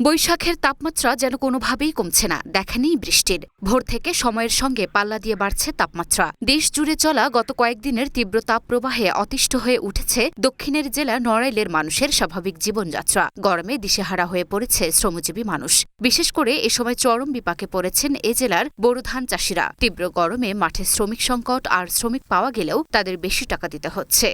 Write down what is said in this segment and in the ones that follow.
বৈশাখের তাপমাত্রা যেন কোনোভাবেই কমছে না, দেখা নেই বৃষ্টির। ভোর থেকে সময়ের সঙ্গে পাল্লা দিয়ে বাড়ছে তাপমাত্রা। দেশ জুড়ে চলা গত কয়েকদিনের তীব্র তাপপ্রবাহে অতিষ্ঠ হয়ে উঠেছে দক্ষিণের জেলা নড়াইলের মানুষের স্বাভাবিক জীবনযাত্রা। গরমে দিশেহারা হয়ে পড়েছে শ্রমজীবী মানুষ। বিশেষ করে এ সময় চরম বিপাকে পড়েছেন এ জেলার বোরো ধান চাষিরা। তীব্র গরমে মাঠে শ্রমিক সংকট আর শ্রমিক পাওয়া গেলেও তাদের বেশি টাকা দিতে হচ্ছে।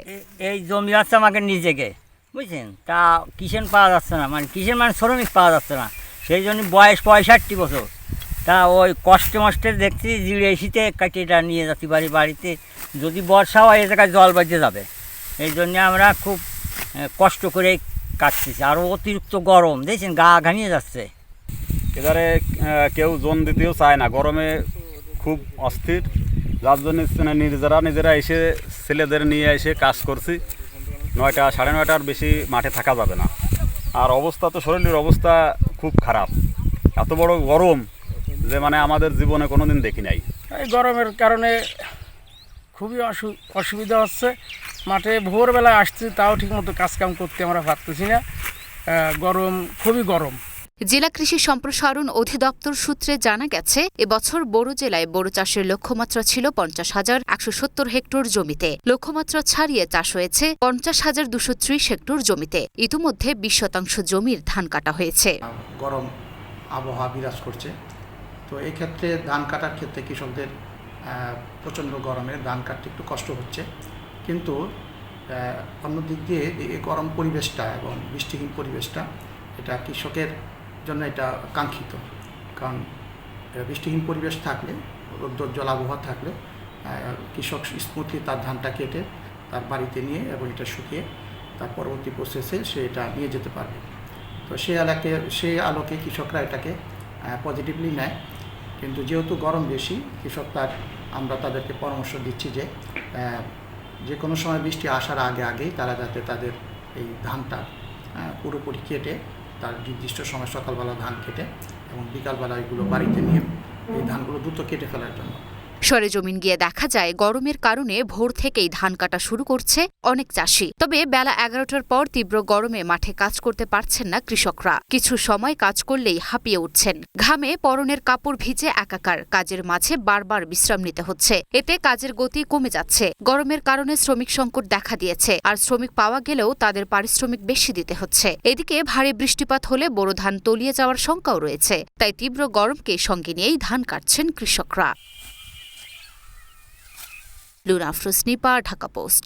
এই জমি আছে আমাকে নিজেকে, বুঝছেন, তা কিষেন পাওয়া যাচ্ছে না, কিষেন শ্রমিক পাওয়া যাচ্ছে না। সেই জন্য বয়স 65 বছর, তা ওই কষ্টে দেখছি জিড়ে শীতে কাটিয়েটা নিয়ে যাচ্ছি বাড়িতে। যদি বর্ষা হয় এ জায়গায় জল বাজে যাবে, এই জন্যে আমরা খুব কষ্ট করে কাটতেছি। আর অতিরিক্ত গরম দেখছেন, গা ঘামিয়ে যাচ্ছে। এবারে কেউ জোন দিতেও চায় না, গরমে খুব অস্থির। যার জন্য নিজেরা এসে ছেলেদের নিয়ে এসে কাজ করছি। 9টা 9:30টার বেশি মাঠে থাকা যাবে না। আর অবস্থা তো, শরীরের অবস্থা খুব খারাপ। এত বড় গরম যে আমাদের জীবনে কোনো দিন দেখি নাই। এই গরমের কারণে খুবই অসুবিধা হচ্ছে। মাঠে ভোরবেলায় আসছি, তাও ঠিকমতো কাজকাম করতে আমরা পারতেছি না। গরম, খুবই গরম। জেলা কৃষি সম্প্রসারণ অধিদপ্তর সূত্রে জানা গেছে, এবছর বোরো জেলায় বোরো চাষের লক্ষ্যমাত্রা ছিল 50,170 হেক্টর জমিতে। লক্ষ্যমাত্রা ছাড়িয়ে চাষ হয়েছে 50,230 হেক্টর জমিতে। ইতিমধ্যে 20% জমির ধান কাটা হয়েছে। গরম আবহাওয়া বিরাজ করছে, তো এই ক্ষেত্রে ধান কাটার ক্ষেত্রে কৃষকদের প্রচণ্ড গরমে ধান কাটতে একটু কষ্ট হচ্ছে। কিন্তু অন্যদিক দিয়ে এই গরম পরিবেশটা এবং বৃষ্টিহীন পরিবেশটা, এটা কৃষকের জন্য এটা কাঙ্ক্ষিত। কারণ বৃষ্টিহীন পরিবেশ থাকলে, রৌদ্রোজ্জ্বল আবহাওয়া থাকলে কৃষক স্মুথলি তার ধানটা কেটে তার বাড়িতে নিয়ে এবং এটা শুকিয়ে তার পরবর্তী প্রসেসে সে এটা নিয়ে যেতে পারবে। তো সেই আলোকে কৃষকরা এটাকে পজিটিভলি নেয়। কিন্তু যেহেতু গরম বেশি, আমরা তাদেরকে পরামর্শ দিচ্ছি যে কোনো সময় বৃষ্টি আসার আগেই তারা যাতে তাদের এই ধানটা পুরোপুরি কেটে, তার নির্দিষ্ট সময় সকালবেলা ধান কেটে এবং বিকালবেলা এগুলো বাড়িতে নিয়ে এই ধানগুলো দ্রুত কেটে ফেলার জন্য। সরেজমিন গিয়ে দেখা যায়, গরমের কারণে ভোর থেকেই ধান কাটা শুরু করছে অনেক চাষি। তবে বেলা 11টার পর তীব্র গরমে মাঠে কাজ করতে পারছেন না কৃষকরা। কিছু সময় কাজ করলেই হাঁপিয়ে উঠছেন। ঘামে পরনের কাপড় ভিজে একাকার। কাজের মাঝে বারবার বিশ্রাম নিতে হচ্ছে। এতে কাজের গতি কমে যাচ্ছে। গরমের কারণে শ্রমিক সংকট দেখা দিয়েছে। আর শ্রমিক পাওয়া গেলেও তাদের পারিশ্রমিক বেশি দিতে হচ্ছে। এদিকে ভারী বৃষ্টিপাত হলে বোরো ধান তলিয়ে যাওয়ার শঙ্কাও রয়েছে। তাই তীব্র গরমকে সঙ্গে নিয়েই ধান কাটছেন কৃষকরা। লুনা আফরোজ নিপা, ঢাকা পোস্ট।